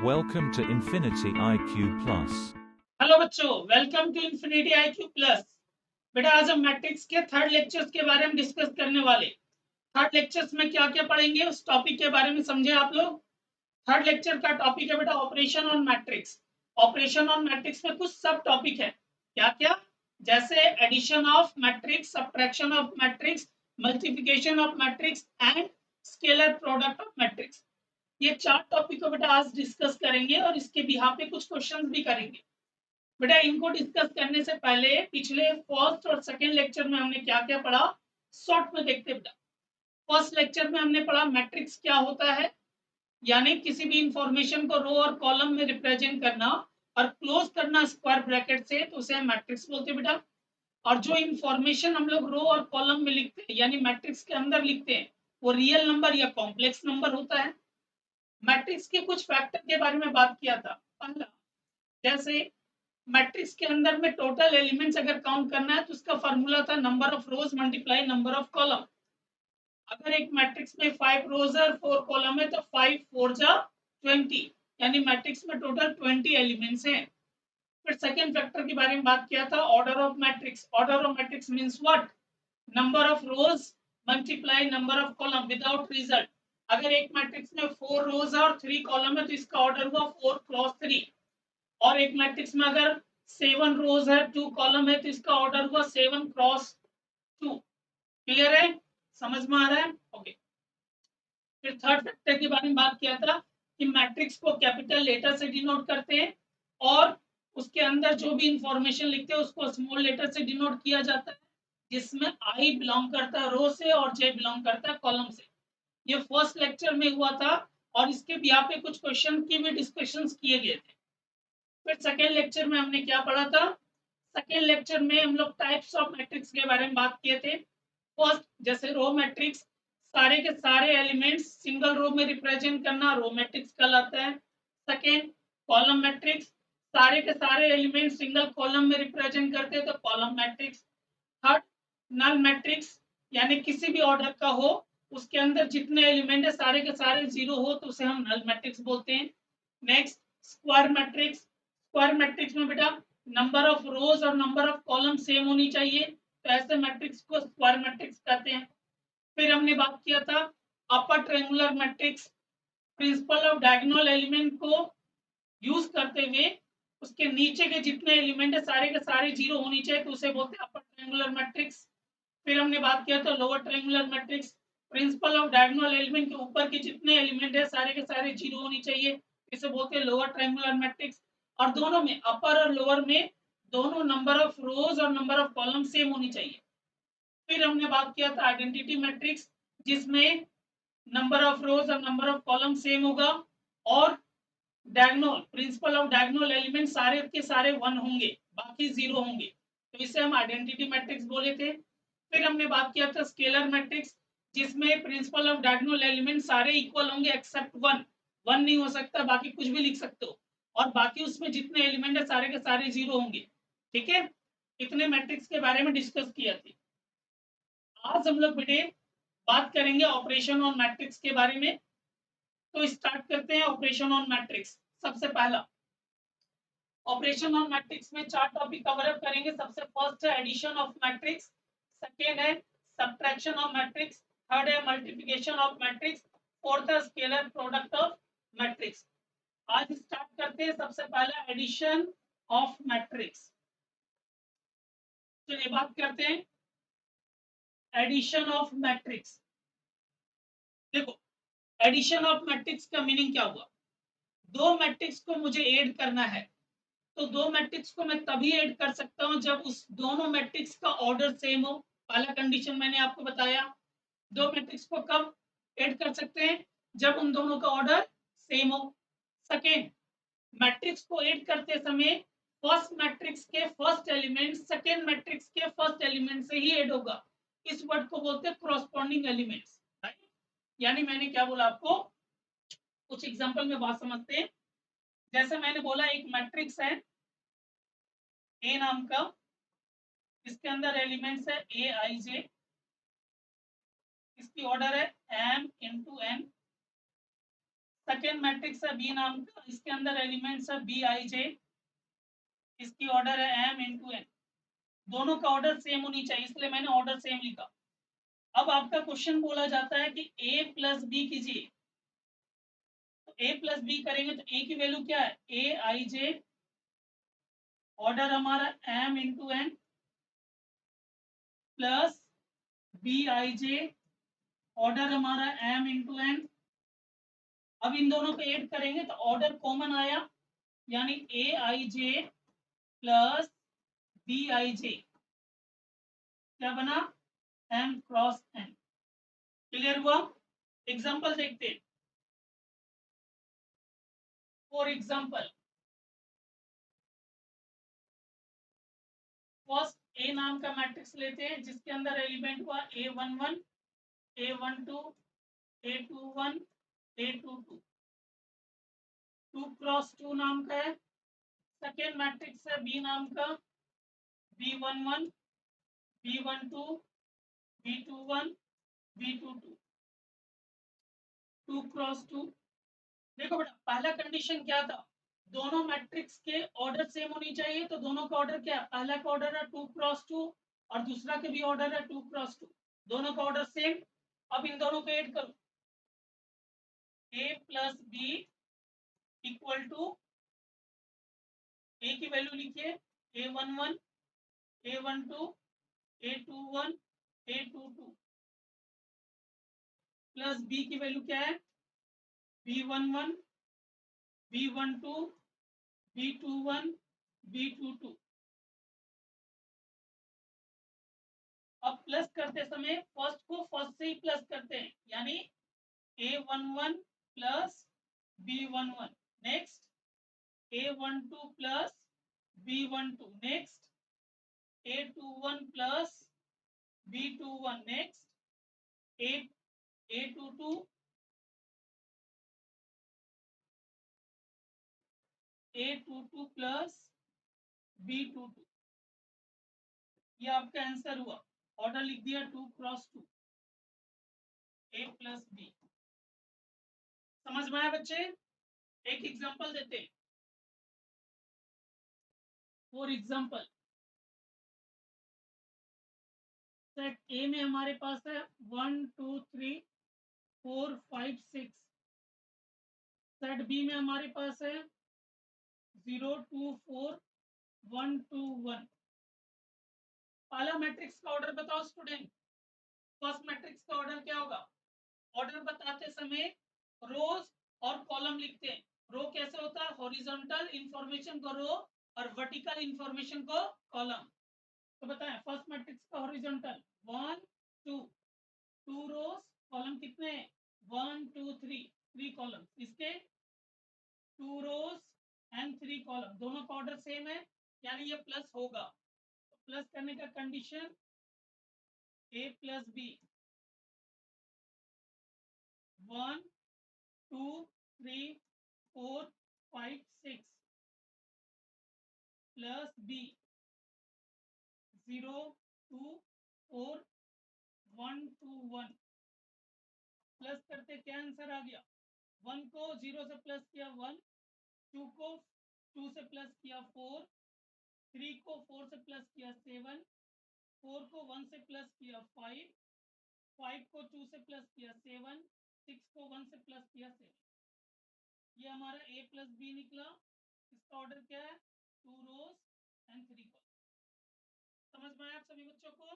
Welcome to Infinity IQ Plus. Hello बच्चों, welcome to Infinity IQ plus. बेटा आज हम मैट्रिक्स के थर्ड लेक्चर्स के बारे में डिस्कस करने वाले। थर्ड लेक्चर्स में क्या क्या पढ़ेंगे उस टॉपिक के बारे में समझे आप लोग। थर्ड लेक्चर का टॉपिक है बेटा operation on matrix. Operation on matrix में कुछ सब टॉपिक है, क्या क्या, जैसे addition of matrix, subtraction of matrix, multiplication of matrix and scalar product of matrix. ये चार टॉपिक को बेटा आज डिस्कस करेंगे और इसके बिहाफ पे कुछ क्वेश्चंस भी करेंगे। बेटा इनको डिस्कस करने से पहले पिछले फर्स्ट और सेकंड लेक्चर में हमने क्या क्या पढ़ा, शॉर्ट में देखते बेटा। फर्स्ट लेक्चर में हमने पढ़ा मैट्रिक्स क्या होता है, यानी किसी भी इंफॉर्मेशन को रो और कॉलम में रिप्रेजेंट करना और क्लोज करना स्क्वायर ब्रैकेट से, तो उसे हम मैट्रिक्स बोलते हैं बेटा। और जो इंफॉर्मेशन हम लोग रो और कॉलम में लिखते हैं यानी मैट्रिक्स के अंदर लिखते हैं, वो रियल नंबर या कॉम्प्लेक्स नंबर होता है। मैट्रिक्स के कुछ फैक्टर के बारे में बात किया था। पहला, जैसे मैट्रिक्स के अंदर में टोटल एलिमेंट्स अगर काउंट करना है तो उसका फार्मूला था number of rose multiply number of column. अगर एक मैट्रिक्स में 5 रोज और 4 कॉलम है तो 5 4 जा 20, यानी मैट्रिक्स में टोटल 20 एलिमेंट्स हैं। फिर सेकंड फैक्टर के बारे में बात किया था order of matrix. Order of matrix means what, number of rose multiply number of column without result. अगर एक मैट्रिक्स में 4 रोज और 3 कॉलम है तो इसका ऑर्डर हुआ 4 क्रॉस 3। और एक मैट्रिक्स में अगर 7 रोज है 2 कॉलम है तो इसका ऑर्डर हुआ 7 क्रॉस 2। क्लियर है, समझ में आ रहा है? ओके। फिर थर्ड फैक्टर के बारे में बात किया था कि मैट्रिक्स को कैपिटल लेटर से डिनोट करते हैं और उसके अंदर जो भी इंफॉर्मेशन लिखते हैं उसको स्मॉल लेटर से डिनोट किया जाता है, जिसमें आई बिलोंग करता है रो से और जे बिलोंग करता है कॉलम से। ये फर्स्ट लेक्चर में हुआ था और इसके यहाँ पे कुछ क्वेश्चन की भी डिस्कशंस किए गए थे। फिर सेकेंड लेक्चर में हमने क्या पढ़ा था, सेकेंड लेक्चर में हम लोग टाइप्स ऑफ मैट्रिक्स के बारे में बात किए थे। फर्स्ट, जैसे रो मैट्रिक्स, सारे के सारे एलिमेंट्स सिंगल रो में रिप्रेजेंट करना रो मैट्रिक्स कहलाता है। सेकेंड, कॉलम मैट्रिक्स, सारे के सारे एलिमेंट सिंगल कॉलम में रिप्रेजेंट करते हैं तो column matrix. Third, null matrix, यानी किसी भी ऑर्डर का हो उसके अंदर जितने एलिमेंट है सारे के सारे जीरो हो तो उसे हम नल मैट्रिक्स बोलते हैं। Next, square matrix. Square matrix में बेटा नंबर ऑफ रोज और नंबर ऑफ कॉलम सेम होनी चाहिए, तो ऐसे मैट्रिक्स को स्क्वायर मैट्रिक्स कहते हैं। फिर हमने बात किया था upper triangular matrix. Principle of diagonal element को यूज करते हुए उसके नीचे के जितने एलिमेंट है सारे के सारे जीरो होनी चाहिए तो उसे बोलते हैं अपर ट्रायंगुलर मैट्रिक्स। फिर हमने बात किया था lower triangular matrix. Principle of diagonal element के ऊपर के जितने एलिमेंट है सारे के सारे जीरो होनी चाहिए, इसे बोलते हैं लोअर ट्रायंगुलर मैट्रिक्स। और दोनों में, अपर और लोअर में, दोनों नंबर ऑफ रोज और नंबर ऑफ कॉलम सेम होनी चाहिए। फिर हमने बात किया था आइडेंटिटी मैट्रिक्स, जिसमें नंबर ऑफ रोज और नंबर ऑफ कॉलम सेम होगा और diagonal, principle of diagonal element सारे के सारे 1 होंगे, बाकी 0 होंगे, तो इसे हम आइडेंटिटी मैट्रिक्स बोले थे। फिर हमने बात किया था स्केलर मैट्रिक्स, जिसमें प्रिंसिपल ऑफ डायगोनल एलिमेंट सारे इक्वल होंगे एक्सेप्ट 1। 1 नहीं हो सकता, बाकी कुछ भी लिख सकते हो, और बाकी उसमें जितने एलिमेंट है सारे के सारे 0 होंगे। ठीक है, इतने मैट्रिक्स के बारे में डिस्कस किया थी। आज हम लोग बेटे बात करेंगे ऑपरेशन ऑन मैट्रिक्स के बारे में। तो स्टार्ट करते हैं ऑपरेशन ऑन मैट्रिक्स। सबसे पहला ऑपरेशन ऑन मैट्रिक्स में चार टॉपिक कवर अप करेंगे। सबसे फर्स्ट है एडिशन ऑफ मैट्रिक्स, सेकेंड है सब्ट्रैक्शन ऑफ मैट्रिक्स, थर्ड है मल्टीप्लिकेशन ऑफ मैट्रिक्स, फोर्थ है स्केलर प्रोडक्ट ऑफ मैट्रिक्स। आज स्टार्ट करते हैं सबसे पहला एडिशन ऑफ मैट्रिक्स। चलिए बात करते हैं एडिशन ऑफ मैट्रिक्स। देखो, एडिशन ऑफ मैट्रिक्स का मीनिंग क्या हुआ, दो मैट्रिक्स को मुझे ऐड करना है, तो दो मैट्रिक्स को मैं तभी ऐड कर सकता हूं जब उस दोनों मैट्रिक्स का ऑर्डर सेम हो। पहला कंडीशन मैंने आपको बताया। दो मैट्रिक्स को कब ऐड कर सकते हैं, जब उन दोनों का ऑर्डर सेम हो। सेकेंड, मैट्रिक्स को ऐड करते समय फर्स्ट मैट्रिक्स के फर्स्ट एलिमेंट सेकेंड मैट्रिक्स के फर्स्ट एलिमेंट से ही ऐड होगा। इस वर्ड को बोलते हैं कॉरस्पॉन्डिंग एलिमेंट्स। यानी मैंने क्या बोला आपको, कुछ एग्जांपल में बात समझते हैं। जैसे मैंने बोला एक मैट्रिक्स है ए नाम का, इसके अंदर एलिमेंट्स है ए आई जे, इसकी ऑर्डर है m into n, second matrix है बी नाम का, इसके अंदर एलिमेंट्स है बी आई जे, इसकी ऑर्डर है एम इंटू एन, दोनों का ऑर्डर सेम होनी चाहिए, इसलिए मैंने ऑर्डर सेम लिखा। अब आपका क्वेश्चन बोला जाता है कि a प्लस बी कीजिए, तो a प्लस बी करेंगे तो a की वैल्यू क्या है, ए आई जे, ऑर्डर हमारा m into N, plus B आई जे, ऑर्डर हमारा m इंटू एन। अब इन दोनों को ऐड करेंगे तो ऑर्डर कॉमन आया, यानी ए आई जे प्लस बी आई जे, क्या बना, m क्रॉस n। क्लियर हुआ? एग्जांपल देखते हैं। फॉर एग्जांपल फर्स्ट ए नाम का मैट्रिक्स लेते हैं जिसके अंदर एलिमेंट हुआ A11, A12, A21, A22, 2 cross 2 नाम का है। सेकेंड मैट्रिक्स है बी नाम का, B11, B12, B21, B22, 2 cross 2। देखो बेटा, पहला कंडीशन क्या था, दोनों मैट्रिक्स के ऑर्डर सेम होनी चाहिए, तो दोनों का ऑर्डर क्या है, पहला का ऑर्डर है 2 क्रॉस 2 और दूसरा के भी ऑर्डर है 2 क्रॉस 2, दोनों का ऑर्डर सेम। अब इन दोनों को ऐड करो, a plus B equal to, A की वैल्यू लिखिए A11, A12, A21, A22, plus B की वैल्यू क्या है, B11, B12, B21, B22। अब प्लस करते समय फर्स्ट को फर्स्ट से ही प्लस करते हैं, यानी A11 plus B11, next A12 plus B12, next A21 plus B21, next A22 A22 plus B22। ये आपका आंसर हुआ, ऑर्डर लिख दिया 2 क्रॉस 2, A प्लस बी। समझ में आया बच्चे? एक एग्जांपल देते हैं। फॉर एग्जांपल सेट ए में हमारे पास है 1 2 3 4 5 6, सेट बी में हमारे पास है 0 2 4 1 2 1। पहला मैट्रिक्स का ऑर्डर बताओ स्टूडेंट, फर्स्ट मैट्रिक्स का ऑर्डर क्या होगा? ऑर्डर बताते समय रोज और कॉलम लिखते हैं। रो कैसे होता है, हॉरिजॉन्टल इंफॉर्मेशन को रो और वर्टिकल इंफॉर्मेशन को कॉलम। तो बताएं फर्स्ट मैट्रिक्स का हॉरिजॉन्टल 1 2, 2 रोज, कॉलम कितने 1 2 3, 3 कॉलम, इसके 2 रोज एंड 3 कॉलम, दोनों का ऑर्डर सेम है, यानी ये प्लस होगा। तो प्लस करने का condition a plus B 1 2 3 4 5 6 plus B 0 2 4 1 2 1। Plus करते क्या आंसर आ गया, 1 को 0 से प्लस किया 1, 2 को 2 से प्लस किया 4, 3 को 4 से प्लस किया 7, 4 को 1 से प्लस किया 5, 5 को 2 से प्लस किया 7, 6 को 1 से प्लस किया 7। ये हमारा a प्लस बी निकला। इसका ऑर्डर क्या है, 2 रोज एंड 3 कॉलम। समझ में आया आप सभी बच्चों को?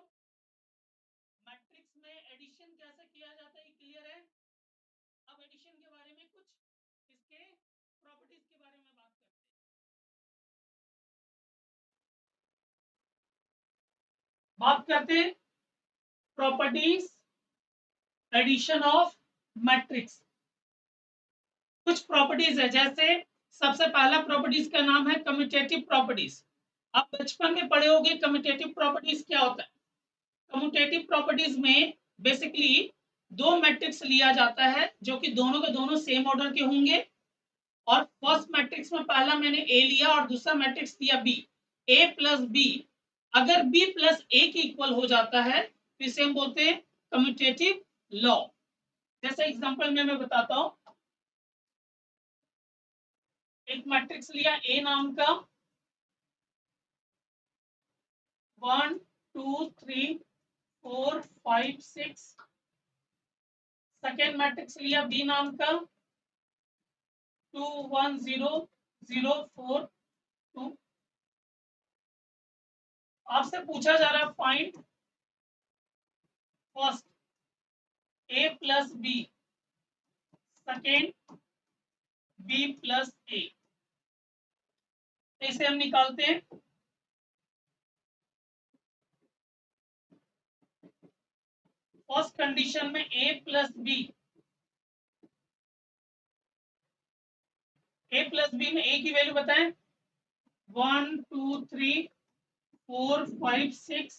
मैट्रिक्स में एडिशन कैसे किया जाता है क्लियर है? अब एडिशन के बारे में कुछ इसके प्रॉपर्टीज के बारे में बात करते हैं। बात करते हैं प्रॉपर्टीज एडिशन ऑफ मैट्रिक्स। कुछ प्रॉपर्टीज है, जैसे सबसे पहला प्रॉपर्टीज का नाम है कम्यूटेटिव प्रॉपर्टीज। आप बचपन में पढ़े होंगे कम्यूटेटिव प्रॉपर्टीज क्या होता है। कम्यूटेटिव प्रॉपर्टीज में बेसिकली दो मैट्रिक्स लिया जाता है जो कि दोनों के दोनों सेम ऑर्डर के होंगे, और फर्स्ट मैट्रिक्स में पहला मैंने ए लिया और दूसरा मैट्रिक्स दिया बी, ए प्लस बी, अगर बी प्लस ए के इक्वल हो जाता है तो इसे हम बोलते हैं कम्यूटेटिव लॉ। जैसे एग्जांपल में मैं बताता हूं, एक मैट्रिक्स लिया ए नाम का 1 2 3 4 5 6। सेकेंड मैट्रिक्स लिया बी नाम का 2 1 0 0 4 2। आपसे पूछा जा रहा है find first A plus B, second B plus A. इसे हम निकालते हैं। फर्स्ट कंडीशन में ए प्लस बी में ए की वैल्यू बताएं 1 2 3 4 5 6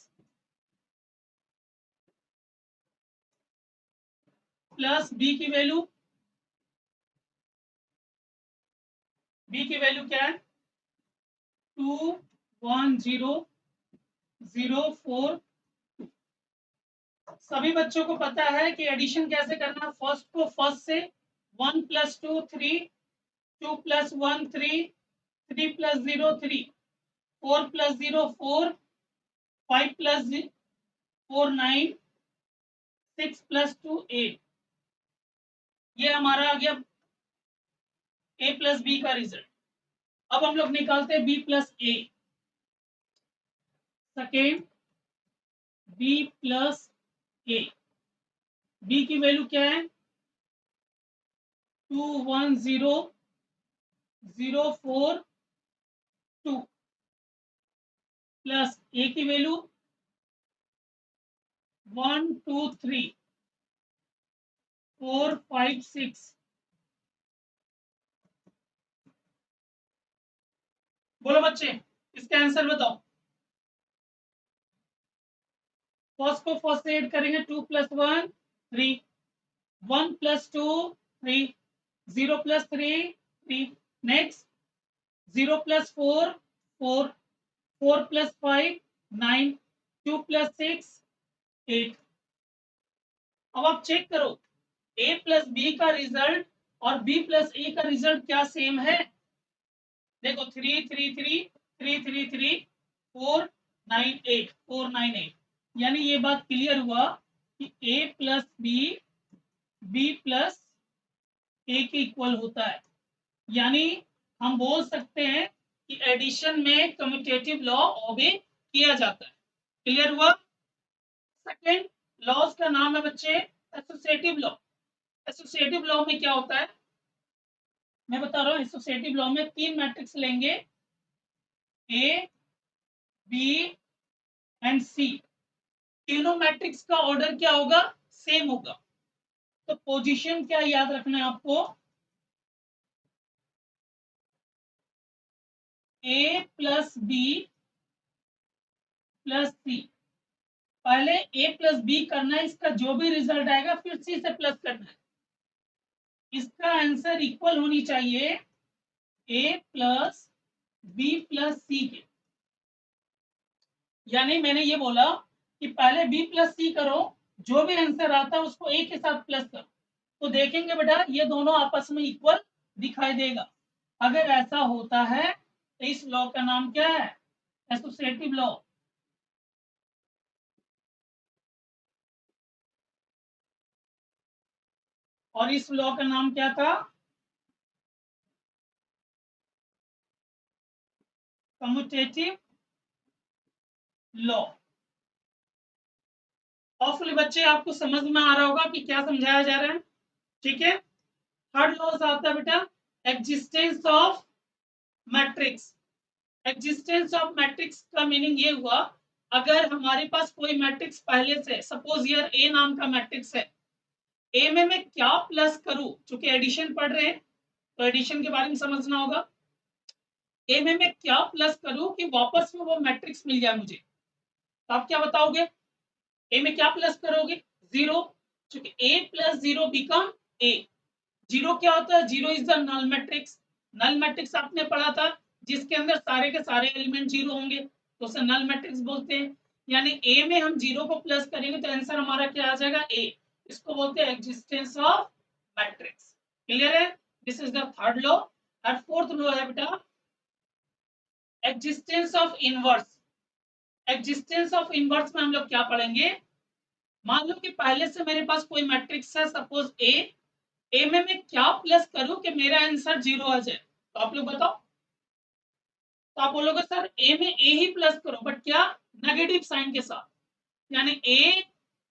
प्लस बी की वैल्यू क्या है 2 1 0 0 4। सभी बच्चों को पता है कि एडिशन कैसे करना। फर्स्ट को फर्स्ट से 1 + 2 3 2 + 1 3 3 + 0 3 4 + 0 4 5 + 4 9 6 + 2 8। ये हमारा आ गया a प्लस बी का रिजल्ट। अब हम लोग निकालते हैं b प्लस ए। सेकेंड b प्लस ए, b की वैल्यू क्या है 2 1 0 0 4 2 प्लस ए की वैल्यू 1 2 3 4 5 6। बोलो बच्चे इसका आंसर बताओ। फर्स्ट को फर्स्ट से ऐड करेंगे 2 + 1 3 1 + 2 3 0 + 3 3। नेक्स्ट 0 + 4 4 4 + 5 9 2 + 6 8। अब आप चेक करो a प्लस बी का रिजल्ट और b प्लस ए का रिजल्ट क्या सेम है। देखो 3 3 3 3 3 3 4 9 8 4 9 8। यानी ये बात क्लियर हुआ कि a प्लस बी प्लस ए के इक्वल होता है। यानी हम बोल सकते हैं कि एडिशन में कम्यूटेटिव लॉ ओबे किया जाता है। क्लियर हुआ। सेकेंड लॉज का नाम है बच्चे एसोसिएटिव लॉ। एसोसिएटिव लॉ में क्या होता है मैं बता रहा हूँ। एसोसिएटिव लॉ में तीन मैट्रिक्स लेंगे ए बी एंड सी। तीनों मैट्रिक्स का ऑर्डर क्या होगा सेम होगा। तो पोजीशन क्या याद रखना है आपको ए प्लस बी प्लस सी। पहले ए प्लस बी करना है, इसका जो भी रिजल्ट आएगा फिर सी से प्लस करना है। इसका आंसर इक्वल होनी चाहिए ए प्लस बी प्लस सी के। यानी मैंने ये बोला कि पहले बी प्लस सी करो, जो भी आंसर आता है उसको ए के साथ प्लस करो तो देखेंगे बेटा ये दोनों आपस में इक्वल दिखाई देगा। अगर ऐसा होता है तो इस लॉ का नाम क्या है एसोसिएटिव लॉ। और इस लॉ का नाम क्या था कम्यूटेटिव लॉ। होपफुली बच्चे आपको समझ में आ रहा होगा कि क्या समझाया जा रहा है। ठीक है। थर्ड लॉ आता है बेटा existence of matrix. Existence of matrix का मीनिंग ये हुआ अगर हमारे पास कोई मैट्रिक्स पहले से सपोज यार ए नाम का मैट्रिक्स है, ए में मैं क्या प्लस करूं, चूंकि एडिशन पढ़ रहे हैं तो एडिशन के बारे में समझना होगा। ए में मैं क्या प्लस करूं कि वापस में वो मैट्रिक्स मिल जाए मुझे। तो आप क्या बताओगे ए में क्या प्लस करोगे 0, क्योंकि ए प्लस 0 बिकम ए। 0 क्या होता है 0 is the null matrix. Null matrix आपने पढ़ा था जिसके अंदर सारे के सारे एलिमेंट 0 होंगे तो उसे नल मैट्रिक्स बोलते हैं। यानी ए में हम 0 को प्लस करेंगे तो आंसर हमारा क्या आ जाएगा ए। इसको बोलते हैं एग्जिस्टेंस ऑफ मैट्रिक्स। क्लियर है। This is the third law. और फोर्थ लो है बेटा existence of inverse. Existence of inverse में हम लोग क्या पढ़ेंगे, मान लो कि पहले से मेरे पास कोई मैट्रिक्स है, सपोज ए में मैं क्या प्लस करूं कि मेरा आंसर 0 आ जाए, तो आप लोग बताओ। तो आप बोलोगे सर ए में ए ही प्लस करो, बट क्या, नेगेटिव साइन के साथ, यानी a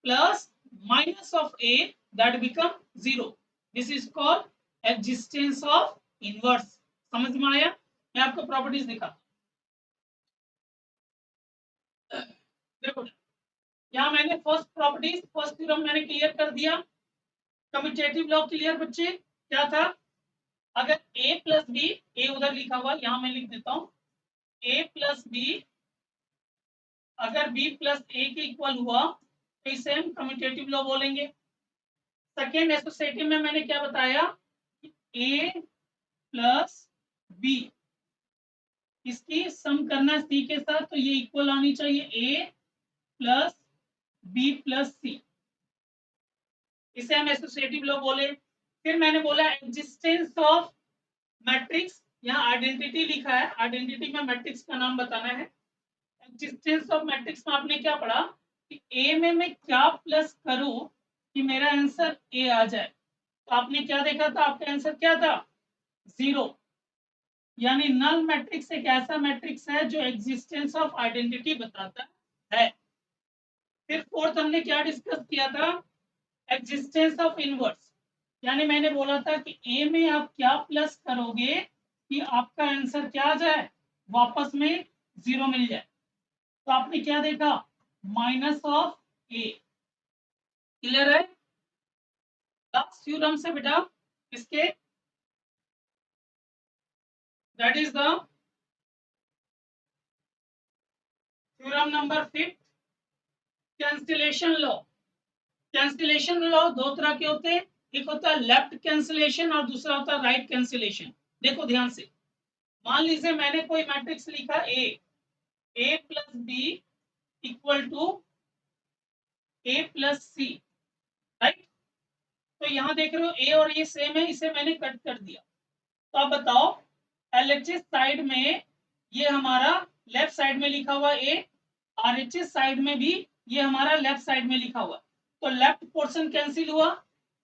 plus minus of a that become 0। This is called existence of inverse. समझ में आया? मैं आपको प्रॉपर्टीज दिखाता हूं। देखो यहाँ मैंने फर्स्ट थ्योरम मैंने क्लियर कर दिया। कम्यूटेटिव लॉ क्लियर बच्चे, क्या था, अगर a प्लस बी, ए उधर लिखा हुआ यहाँ मैं लिख देता हूँ, a प्लस बी अगर b प्लस ए के इक्वल हुआ तो इसे हम कम्यूटेटिव लॉ बोलेंगे। सेकेंड एसोसिएटिव में मैंने क्या बताया, a प्लस बी, इसकी सम करना सी के साथ, तो ये इक्वल आनी चाहिए a प्लस बी प्लस सी, इसे हम एसोसिएटिव लॉ बोले। फिर मैंने बोला एग्जिस्टेंस ऑफ मैट्रिक्स, यहाँ आइडेंटिटी लिखा है, आइडेंटिटी में मैट्रिक्स का नाम बताना है। एग्जिस्टेंस ऑफ मैट्रिक्स में आपने क्या पढ़ा कि ए में मैं क्या प्लस करूं कि मेरा आंसर ए आ जाए, तो आपने क्या देखा था, आपका आंसर क्या था, 0। यानी नल मैट्रिक्स एक ऐसा मैट्रिक्स है जो एग्जिस्टेंस ऑफ आइडेंटिटी बताता है। फिर फोर्थ हमने क्या डिस्कस किया था, एग्जिस्टेंस ऑफ इनवर्स, यानी मैंने बोला था कि ए में आप क्या प्लस करोगे कि आपका आंसर क्या आ जाए, वापस में 0 मिल जाए। तो आपने क्या देखा, माइनस ऑफ ए। क्लियर है? लास्ट थ्योरम से बेटा इसके, that is the theorem number 5, cancellation law. Cancellation law दो तरह के होते हैं, एक होता है लेफ्ट कैंसिलेशन और दूसरा होता है राइट कैंसिलेशन। देखो ध्यान से, मान लीजिए मैंने कोई मैट्रिक्स लिखा A plus B equal to A plus C, right. तो यहाँ देख रहे हो ए और ये सेम है, इसे मैंने कट कर दिया। तो अब बताओ एलएचएस साइड में ये हमारा लेफ्ट साइड में लिखा हुआ ए, आरएचएस साइड में भी ये हमारा लेफ्ट साइड में लिखा हुआ, तो लेफ्ट पोर्शन कैंसिल हुआ,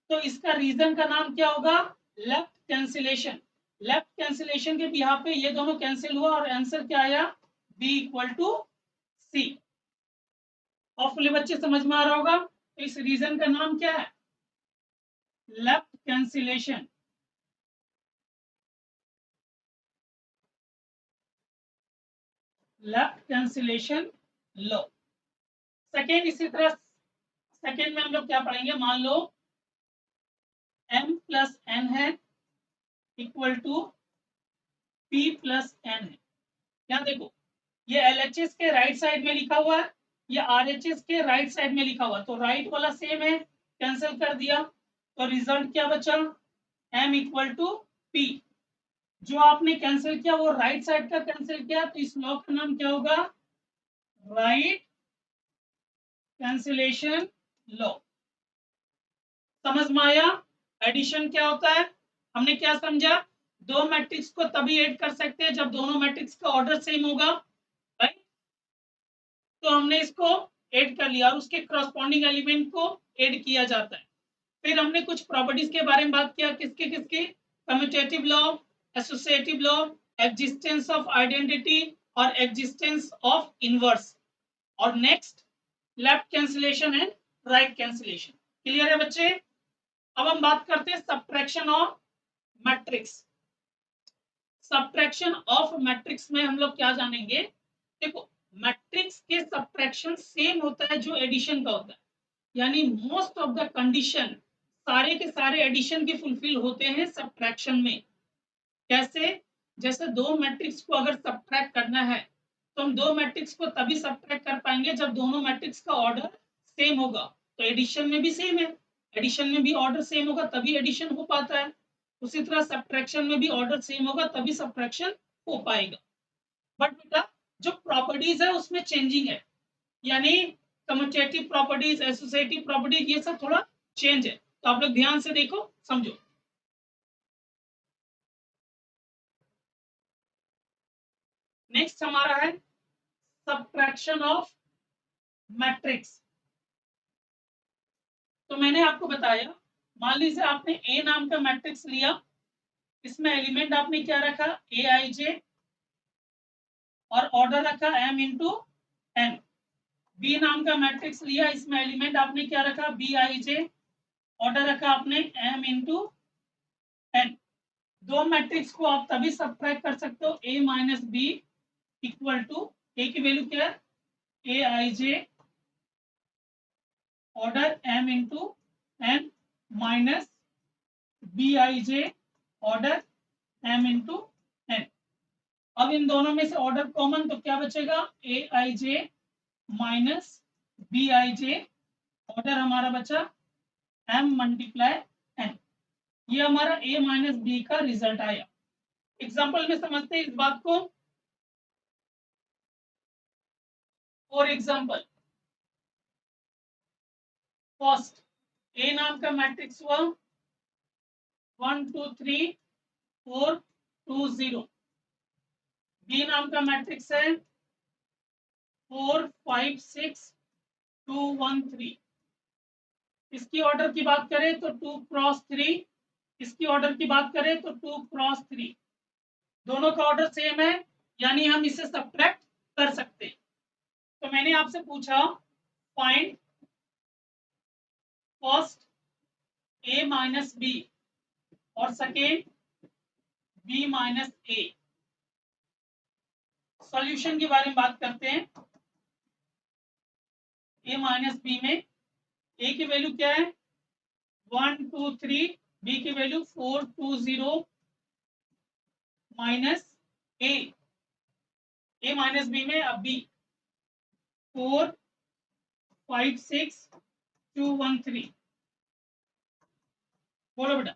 तो इसका रीजन का नाम क्या होगा, लेफ्ट कैंसिलेशन। लेफ्ट कैंसिलेशन के बिहार पे ये दोनों कैंसिल हुआ और आंसर क्या आया, B equal to C. Hopefully बच्चे समझ में आ रहा होगा। तो इस रीजन का नाम क्या है, लेफ्ट कैंसिलेशन। लेफ्ट कैंसिलेशन लो। सेकेंड इसी तरह, सेकेंड में हम लोग क्या पढ़ेंगे, मान लो m प्लस n है equal to p plus n है। यहाँ देखो ये LHS के राइट साइड में लिखा हुआ है, ये RHS के राइट साइड में लिखा हुआ, तो राइट वाला सेम है, कैंसिल कर दिया, तो रिजल्ट क्या बचा, m इक्वल टू p। जो आपने कैंसिल किया वो राइट साइड का कैंसिल किया, तो इस लॉ का नाम क्या होगा, राइट कैंसिलेशन लॉ। समझ में आया? एडिशन क्या होता है, हमने क्या समझा, दो मैट्रिक्स को तभी ऐड कर सकते हैं जब दोनों मैट्रिक्स का ऑर्डर सेम होगा, राइट। तो हमने इसको ऐड कर लिया और उसके करस्पॉन्डिंग एलिमेंट को ऐड किया जाता है। फिर हमने कुछ प्रॉपर्टीज के बारे में बात किया, किसके किसके, commutative law, associative law, existence of identity और एग्जिस्टेंस ऑफ इनवर्स, और next left cancellation and right cancellation. Clear है बच्चे? अब हम बात करते हैं subtraction of matrix. Subtraction of matrix में हम लोग क्या जानेंगे, देखो मैट्रिक्स के सब्ट्रैक्शन सेम होता है जो एडिशन का होता है, यानी मोस्ट ऑफ द कंडीशन, सारे के सारे एडिशन के फुलफिल होते हैं सब्ट्रैक्शन में। कैसे, जैसे दो मैट्रिक्स को अगर सब्ट्रैक्ट करना है तो हम दो मैट्रिक्स को तभी सब्ट्रैक्ट कर पाएंगे जब दोनों मैट्रिक्स का ऑर्डर सेम होगा, तो एडिशन में भी सेम है, एडिशन में भी ऑर्डर सेम होगा तभी एडिशन हो पाता है। उसी तरह सब्ट्रैक्शन में भी ऑर्डर सेम होगा तभी सब्ट्रैक्शन हो पाएगा। बट बेटा जो प्रॉपर्टीज है उसमें चेंजिंग है, यानी कम्यूटेटिव प्रॉपर्टीज, एसोसिएटिव प्रॉपर्टीज, ये सब थोड़ा चेंज है, तो आप लोग ध्यान से देखो समझो। नेक्स्ट हमारा है सब्ट्रैक्शन ऑफ मैट्रिक्स। तो मैंने आपको बताया, मान लीजिए आपने ए नाम का मैट्रिक्स लिया, इसमें एलिमेंट आपने क्या रखा, ए आई जे, और ऑर्डर रखा m इंटू n। बी नाम का मैट्रिक्स लिया, इसमें एलिमेंट आपने क्या रखा, बी आई जे, ऑर्डर रखा आपने m इंटू n। दो मैट्रिक्स को आप तभी सब्ट्रैक्ट कर सकते हो, a minus B equal to, A की वैल्यू क्या है, A I J order m into n minus B I J order m into n। अब इन दोनों में से ऑर्डर कॉमन, तो क्या बचेगा, a I j minus B I J, order हमारा बचा m मल्टीप्लाई n। ये हमारा a माइनस बी का रिजल्ट आया। एग्जाम्पल में समझते हैं इस बात को। फॉर एग्जाम्पल, फर्स्ट ए नाम का मैट्रिक्स हुआ 1 2 3 4 2 0। बी नाम का मैट्रिक्स है 4 5 6 2 1 3। इसकी ऑर्डर की बात करें तो 2 क्रॉस 3, इसकी ऑर्डर की बात करें तो 2 क्रॉस 3। दोनों का ऑर्डर सेम है, यानी हम इसे सब्ट्रैक्ट कर सकते हैं। तो मैंने आपसे पूछा फाइंड फर्स्ट ए माइनस बी और सेकेंड बी माइनस ए। सॉल्यूशन के बारे में बात करते हैं। ए माइनस बी में ए की वैल्यू क्या है 1 2 3, बी की वैल्यू 4 2 0 माइनस ए माइनस बी में अब बी 4 5 6 2 1 3। बोलो बेटा,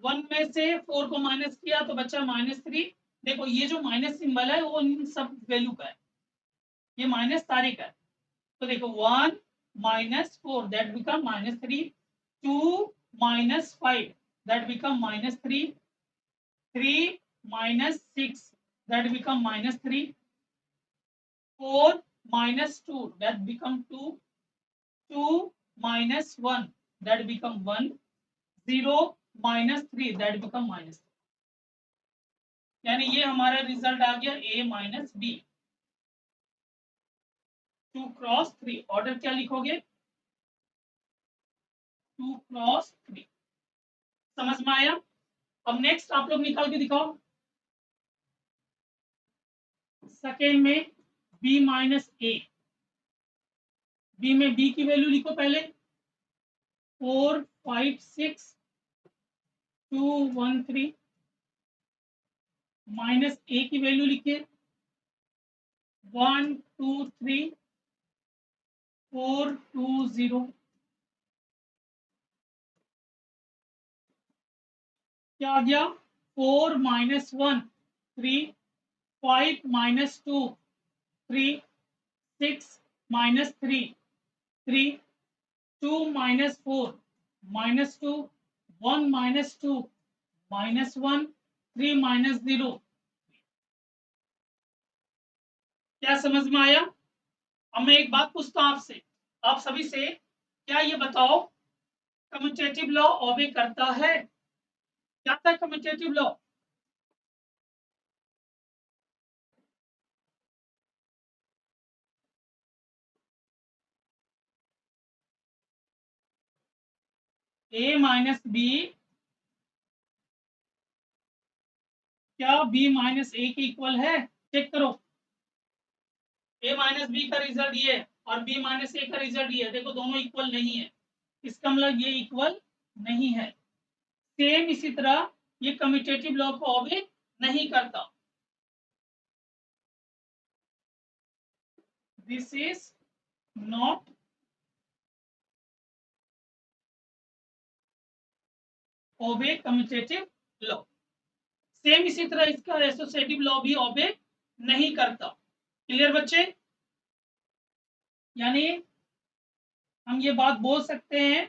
1 में से 4 को माइनस किया तो बचा -3। देखो ये जो माइनस सिंबल है वो इन सब वैल्यू का है, ये माइनस सारे का है। तो देखो 1 minus 4 that become -3, 2 minus 5 that become -3, 3 minus 6 that become -3, 4 minus 2 that become 2, 2 minus 1 that become 1, 0 minus 3 that become -3। यानी ये हमारा रिजल्ट आ गया a minus B. 2 cross 3, order क्या लिखोगे, 2 क्रॉस 3। समझ में आया। अब नेक्स्ट आप लोग निकाल के दिखाओ। सेकेंड में b माइनस ए। बी में b की वैल्यू लिखो पहले 4 5 6 2 1 3 माइनस ए की वैल्यू लिखिए 1 2 3 4 2 0। क्या आ गया 4 minus 1 3, 5 minus 2 3, 6 minus 3 3, 2 minus 4 -2, 1 minus 2 -1, 3 minus 0। क्या समझ में आया। अब मैं एक बात पूछता हूं आपसे, आप सभी से, क्या ये बताओ कम्यूटेटिव लॉ ऑबे करता है, क्या था कम्यूटेटिव लॉ। ए माइनस बी क्या बी माइनस ए के इक्वल है, चेक करो। ए माइनस बी का रिजल्ट ये और बी माइनस ए का रिजल्ट ये, देखो दोनों इक्वल नहीं है, इसका मतलब ये इक्वल नहीं है। सेम इसी तरह ये कम्यूटेटिव लॉ को ऑबे नहीं करता। This is not obey commutative law. Same इसी तरह इसका एसोसिएटिव लॉ भी ऑबे नहीं करता। क्लियर बच्चे। यानी हम ये बात बोल सकते हैं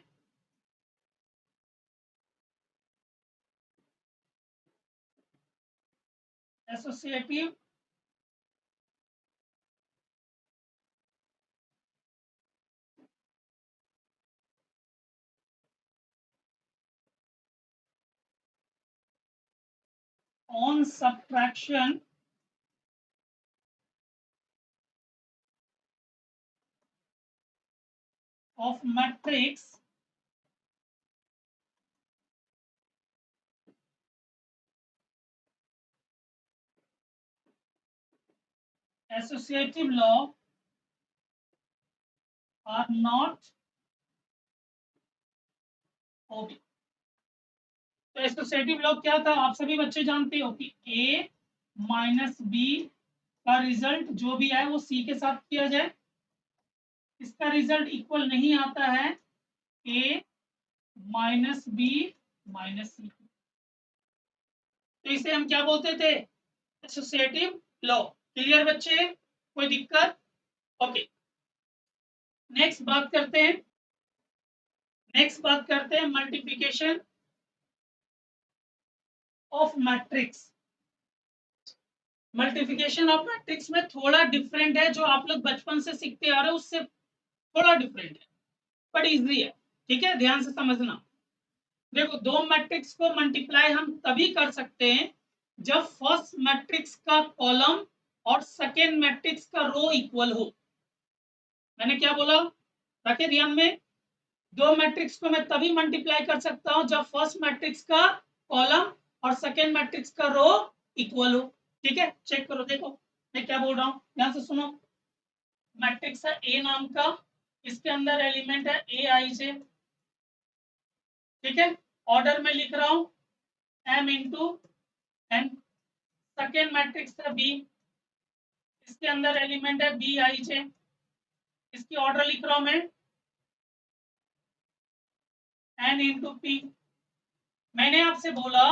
associative on subtraction of matrix associative law are not OB. तो एसोसिएटिव लॉ क्या था, आप सभी बच्चे जानते हो कि A माइनस बी का रिजल्ट जो भी है वो सी के साथ किया जाए। इसका रिजल्ट इक्वल नहीं आता है A माइनस बी माइनस सी, तो इसे हम क्या बोलते थे, एसोसिएटिव लॉ। क्लियर बच्चे, कोई दिक्कत? ओके, नेक्स्ट बात करते हैं multiplication of matrix. Multiplication of matrix में थोड़ा डिफरेंट है, जो आप लोग बचपन से सीखते आ रहे हो उससे थोड़ा डिफरेंट है, बट इजी है। ठीक है, ध्यान से समझना। देखो, दो मैट्रिक्स को मल्टीप्लाई हम तभी कर सकते हैं जब फर्स्ट मैट्रिक्स का कॉलम और सेकेंड मैट्रिक्स का रो इक्वल हो। मैंने क्या बोला, रखे ध्यान में, दो मैट्रिक्स को मैं तभी मल्टीप्लाई कर सकता हूं जब फर्स्ट मैट्रिक्स का कॉलम और सेकेंड मैट्रिक्स का रो इक्वल हो। ठीक है, चेक करो, देखो मैं क्या बोल रहा हूं, ध्यान से सुनो। मैट्रिक्स है ए नाम का, इसके अंदर एलिमेंट है ए आई जे। ठीक है, ऑर्डर में लिख रहा हूं m into N. Second matrix है बी, इसके अंदर एलिमेंट है बी आई जे, इसकी ऑर्डर लिख रहा हूं मैं n इंटू पी। मैंने आपसे बोला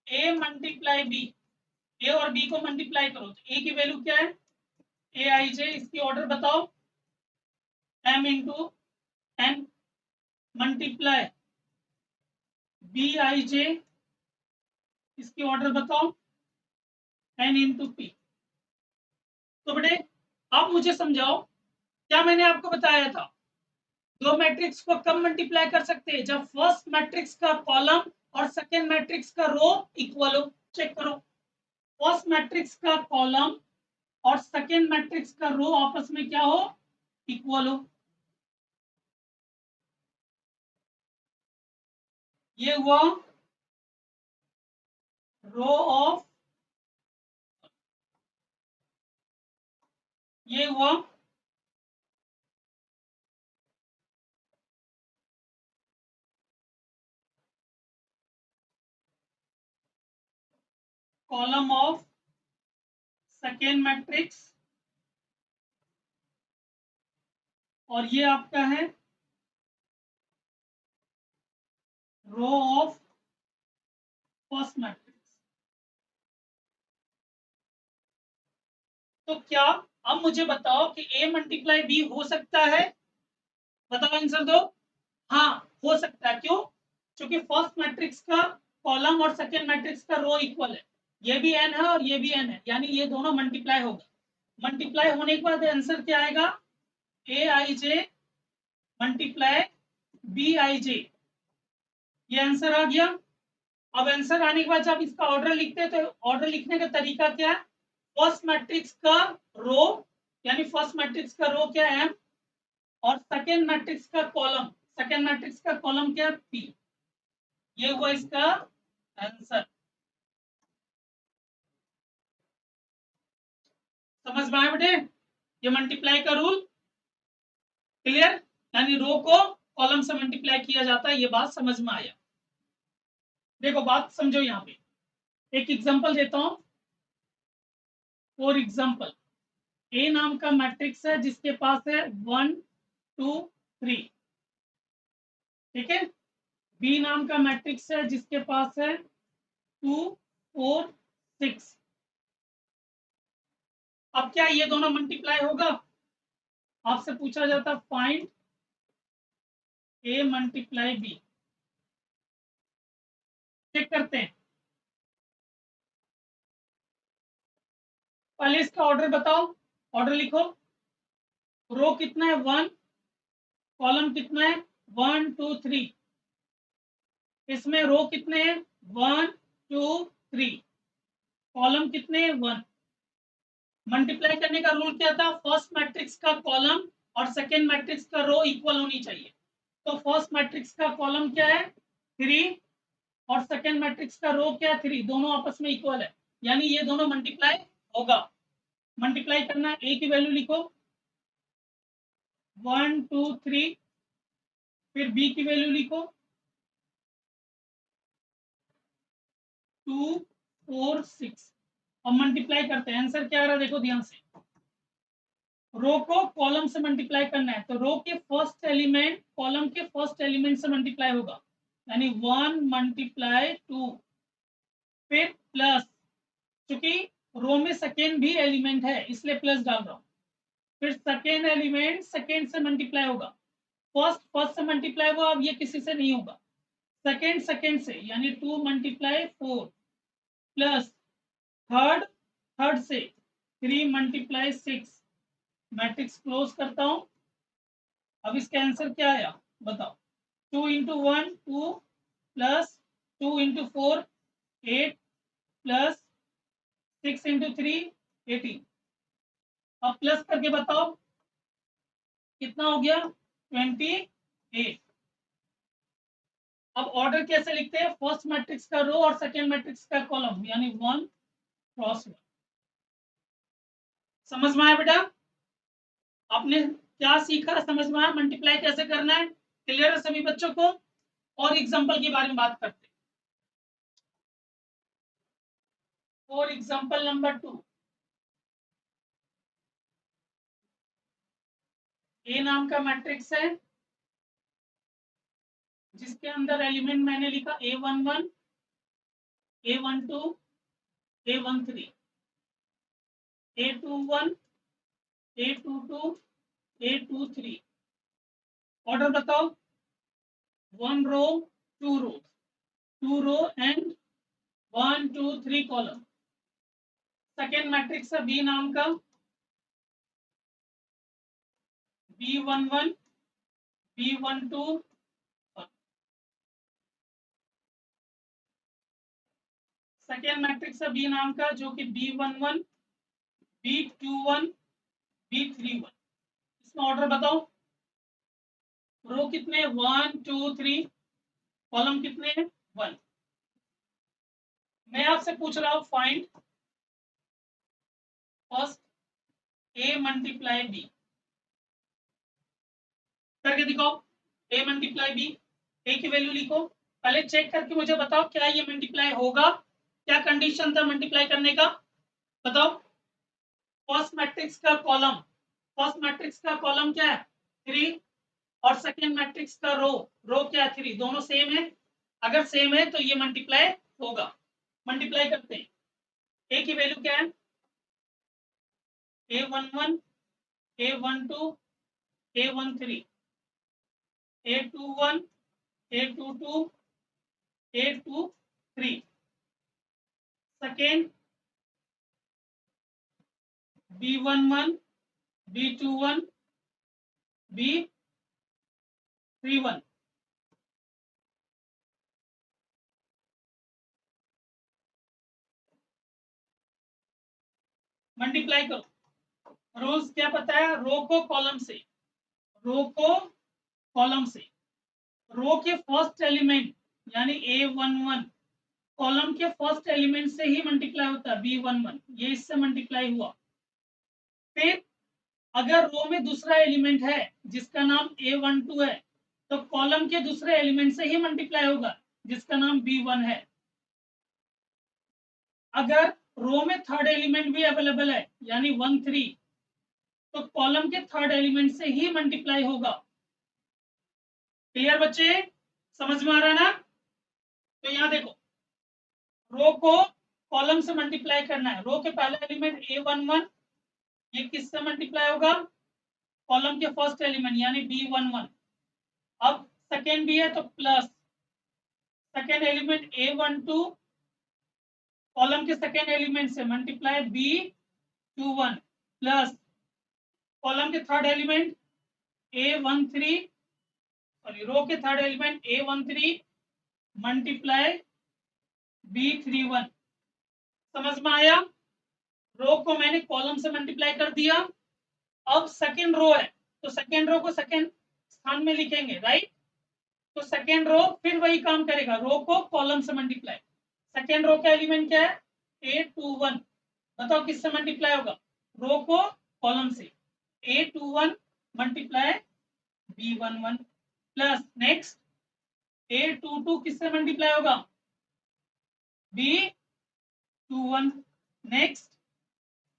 a मल्टीप्लाई बी, ए और बी को मल्टीप्लाई करो, तो ए की वैल्यू क्या है, ए आई जे, इसकी ऑर्डर बताओ m into n multiply b आई जे, इसकी ऑर्डर बताओ n इंटू पी। तो बेटे आप मुझे समझाओ, क्या मैंने आपको बताया था, दो मैट्रिक्स को कब मल्टीप्लाई कर सकते हैं, जब फर्स्ट मैट्रिक्स का कॉलम और सेकेंड मैट्रिक्स का रो इक्वल हो। चेक करो, फर्स्ट मैट्रिक्स का कॉलम और सेकेंड मैट्रिक्स का रो आपस में क्या हो, इक्वल हो। ये हुआ रो ऑफ, ये हुआ कॉलम ऑफ सेकेंड मैट्रिक्स, और ये आपका है रो ऑफ फर्स्ट मैट्रिक्स। तो क्या, अब मुझे बताओ कि a मल्टीप्लाई बी हो सकता है, बताओ आंसर दो। हाँ, हो सकता है, क्यों, क्योंकि फर्स्ट मैट्रिक्स का कॉलम और सेकेंड मैट्रिक्स का रो इक्वल है, ये भी n है और ये भी n है, यानी ये दोनों मल्टीप्लाई होगा। मल्टीप्लाई होने के बाद आंसर क्या आएगा, ए आई जे मल्टीप्लाई बी आई जे, ये आंसर आ गया। अब आंसर आने के बाद जब इसका ऑर्डर लिखते हैं, तो ऑर्डर लिखने का तरीका क्या है, फर्स्ट मैट्रिक्स का रो, यानी फर्स्ट मैट्रिक्स का रो क्या है m, और सेकेंड मैट्रिक्स का कॉलम, सेकेंड मैट्रिक्स का कॉलम क्या है p। ये हुआ इसका आंसर। समझ में आया बेटे, ये मल्टीप्लाई का रूल क्लियर, यानी रो को कॉलम से मल्टीप्लाई किया जाता है, ये बात समझ में आया। देखो बात समझो, यहाँ पे एक एग्जांपल देता हूं। फॉर एग्जांपल, ए नाम का मैट्रिक्स है जिसके पास है 1 2 3। ठीक है, बी नाम का मैट्रिक्स है जिसके पास है 2 4 6। अब क्या ये दोनों मल्टीप्लाई होगा, आपसे पूछा जाता find A multiply B. Check करते हैं, पहले इसका ऑर्डर बताओ, ऑर्डर लिखो। रो कितना है 1, कॉलम कितना है 1 2 3। इसमें रो कितने हैं 1 2 3, कॉलम कितने 1। मल्टीप्लाई करने का रूल क्या था, फर्स्ट मैट्रिक्स का कॉलम और सेकेंड मैट्रिक्स का रो इक्वल होनी चाहिए। तो फर्स्ट मैट्रिक्स का कॉलम क्या है 3 और सेकेंड मैट्रिक्स का रो क्या है 3, दोनों आपस में इक्वल है, यानी ये दोनों मल्टीप्लाई होगा। मल्टीप्लाई करना, ए की वैल्यू लिखो 1 2 3, फिर बी की वैल्यू लिखो 2 4 6 और मल्टीप्लाई करते हैं। आंसर क्या आ रहा है देखो ध्यान से, रो को कॉलम से मल्टीप्लाई करना है, तो रो के फर्स्ट एलिमेंट कॉलम के फर्स्ट एलिमेंट से मल्टीप्लाई होगा, यानी 1 मल्टीप्लाई 2, फिर प्लस, क्योंकि रो में सेकेंड भी एलिमेंट है इसलिए प्लस डाल रहा हूं, फिर सेकेंड एलिमेंट सेकेंड से मल्टीप्लाई होगा, फर्स्ट फर्स्ट से मल्टीप्लाई हुआ, अब ये किसी से नहीं होगा, सेकेंड सेकेंड से, यानी 2 मल्टीप्लाई 4, प्लस थर्ड थर्ड से 3 मल्टीप्लाई 6। मैट्रिक्स क्लोज करता हूं। अब इसका आंसर क्या आया बताओ, 2 into 1 2, plus 2 into 4 8, plus 6 into 3 18। अब प्लस करके बताओ कितना हो गया 28। अब ऑर्डर कैसे लिखते हैं, फर्स्ट मैट्रिक्स का रो और सेकेंड मैट्रिक्स का कॉलम, यानी 1 क्रॉस 1। समझ में आया बेटा, आपने क्या सीखा, समझ में आया मल्टीप्लाई कैसे करना है, क्लियर है सभी बच्चों को। और एग्जांपल के बारे में बात करते हैं। फॉर एग्जांपल नंबर 2, ए नाम का मैट्रिक्स है जिसके अंदर एलिमेंट मैंने लिखा A11 A12 A13, A21 A22 A23। Order बताओ, 1 row 2 row 2 row and 1 2 3 column. Second matrix है बी नाम का, B11 B12। सेकेंड मैट्रिक्स है बी नाम का जो कि B11 B21 B31। इसमें ऑर्डर बताओ, रो कितने 1 2 3, कॉलम कितने 1। मैं आपसे पूछ रहा हूं find first A multiply B, करके दिखाओ। A मल्टीप्लाई B, ए की वैल्यू लिखो, पहले चेक करके मुझे बताओ क्या ये मल्टीप्लाई होगा, क्या कंडीशन था मल्टीप्लाई करने का बताओ। फर्स्ट मैट्रिक्स का कॉलम, फर्स्ट मैट्रिक्स का कॉलम क्या है 3 और सेकेंड मैट्रिक्स का रो, रो क्या है 3, दोनों सेम है, अगर सेम है तो ये मल्टीप्लाई होगा। मल्टीप्लाई करते हैं, ए की वैल्यू क्या है A11 A12 A13 A21 A22 A23। Second B11 B21 B31। Multiply करो, रोज क्या पता है, रो को कॉलम से, रो को कॉलम से, रो के फर्स्ट एलिमेंट यानी A11 कॉलम के फर्स्ट एलिमेंट से ही मल्टीप्लाई होता है B11, ये इससे मल्टीप्लाई हुआ। फिर अगर रो में दूसरा एलिमेंट है जिसका नाम A12 है तो कॉलम के दूसरे एलिमेंट से ही मल्टीप्लाई होगा जिसका नाम B1 है। अगर रो में थर्ड एलिमेंट भी अवेलेबल है यानी 1 3, तो कॉलम के थर्ड एलिमेंट से ही मल्टीप्लाई होगा। क्लियर बच्चे, समझ में आ रहा है ना। तो यहाँ देखो, रो को कॉलम से मल्टीप्लाई करना है, रो के पहला एलिमेंट A11, ये किससे मल्टीप्लाई होगा कॉलम के फर्स्ट एलिमेंट यानी B11। अब सेकेंड भी है तो plus second element A12 column के सेकेंड एलिमेंट से मल्टीप्लाई B21 प्लस कॉलम के थर्ड एलिमेंट A13, सॉरी रो के third element A13 multiply B31 समझ में आया? रो को मैंने कॉलम से मल्टीप्लाई कर दिया। अब सेकेंड रो है तो सेकेंड रो को सेकेंड स्थान में लिखेंगे, राइट? तो सेकेंड रो फिर वही काम करेगा, रो को कॉलम से मल्टीप्लाई। सेकेंड रो का एलिमेंट क्या है? 821। बताओ किससे मल्टीप्लाई होगा? रो को कॉलम से। 821 मल्टीप्लाई B11 प्लस नेक्स्ट 822 किससे मल्टीप्लाई होगा? B21 नेक्स्ट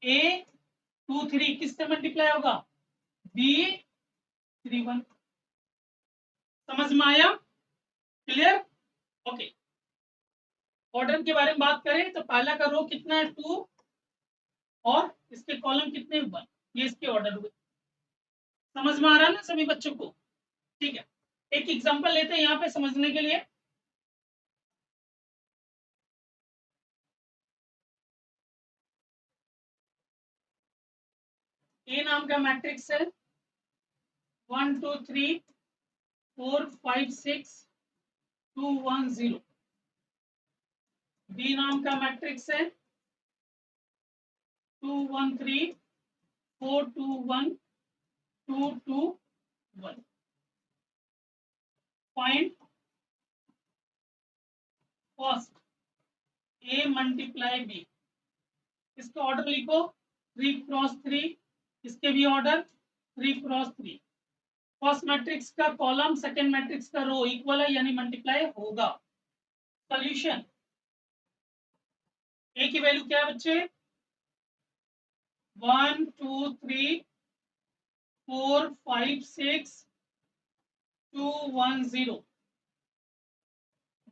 A23 किससे मल्टीप्लाई होगा? B31। समझ में आया? क्लियर? ओके। ऑर्डर के बारे में बात करें तो पहला का रो कितना है? 2 और इसके कॉलम कितने? 1। ये इसके ऑर्डर हुए। समझ में आ रहा है ना सभी बच्चों को? ठीक है, एक एग्जांपल लेते हैं यहाँ पे समझने के लिए। ए नाम का मैट्रिक्स है 1 2 3 4 5 6 2 1 0। बी नाम का मैट्रिक्स है 2 1 3 4 2 1 2 2 1। Find first A multiply B. इसका ऑर्डर लिखो 3 क्रॉस 3, इसके भी ऑर्डर 3 क्रॉस 3। फर्स्ट मैट्रिक्स का कॉलम सेकंड मैट्रिक्स का रो इक्वल है यानी मल्टीप्लाई होगा। सॉल्यूशन ए की वैल्यू क्या है बच्चे? 1 2 3 4 5 6 2 1 0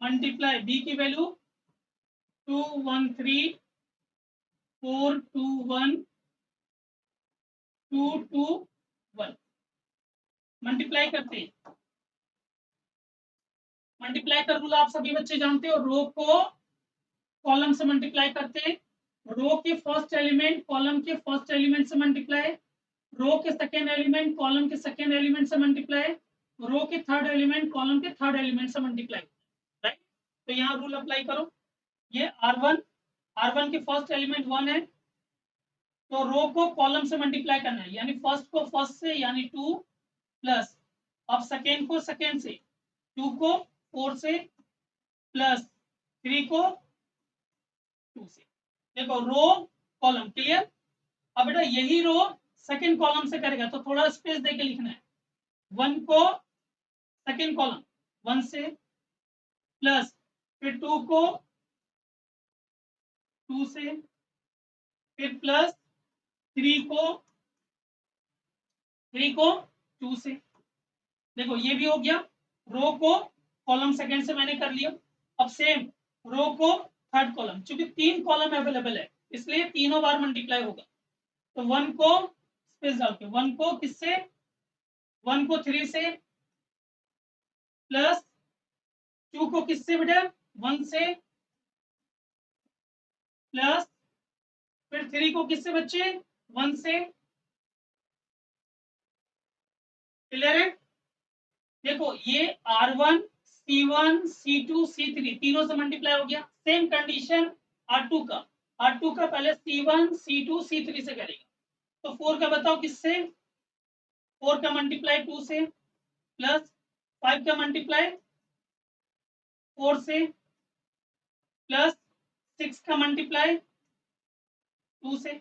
मल्टीप्लाई बी की वैल्यू 2 1 3 4 2 1 2 2 1। मल्टीप्लाई करते हैं। मल्टीप्लाई का रूल आप सभी बच्चे जानते हो, रो को कॉलम से मल्टीप्लाई करते हैं। रो के फर्स्ट एलिमेंट कॉलम के फर्स्ट एलिमेंट से मल्टीप्लाई, रो के सेकेंड एलिमेंट कॉलम के सेकेंड एलिमेंट से मल्टीप्लाई, रो के थर्ड एलिमेंट कॉलम के थर्ड एलिमेंट से मल्टीप्लाई, राइट? तो यहाँ रूल अप्लाई करो। ये R1 के फर्स्ट एलिमेंट 1 है तो रो को कॉलम से मल्टीप्लाई करना है, यानी फर्स्ट को फर्स्ट से यानी 2 प्लस, अब सेकेंड को सेकेंड से, 2 को 4 से प्लस 3 को 2 से। देखो रो कॉलम क्लियर। अब बेटा यही रो सेकेंड कॉलम से करेगा तो थोड़ा स्पेस देके लिखना है। 1 को सेकेंड कॉलम 1 से प्लस फिर 2 को 2 से फिर प्लस 3 को 2 से। देखो ये भी हो गया, रो को कॉलम सेकेंड से मैंने कर लिया। अब सेम रो को थर्ड कॉलम, क्योंकि 3 कॉलम अवेलेबल है इसलिए तीनों बार मल्टीप्लाई होगा। तो 1 को स्पेस डाल के 1 को किससे? 1 को 3 से प्लस 2 को किससे बेटा? 1 से प्लस फिर 3 को किससे बच्चे? 1 से। क्लियर है? देखो ये R1 C1 C2 C3 तीनों से मल्टीप्लाई हो गया। सेम कंडीशन R2 का, R2 का पहले C1 C2 C3 से करेगा। तो 4 का बताओ किससे? 4 का मल्टीप्लाई 2 से प्लस 5 का मल्टीप्लाई 4 से प्लस 6 का मल्टीप्लाई 2 से।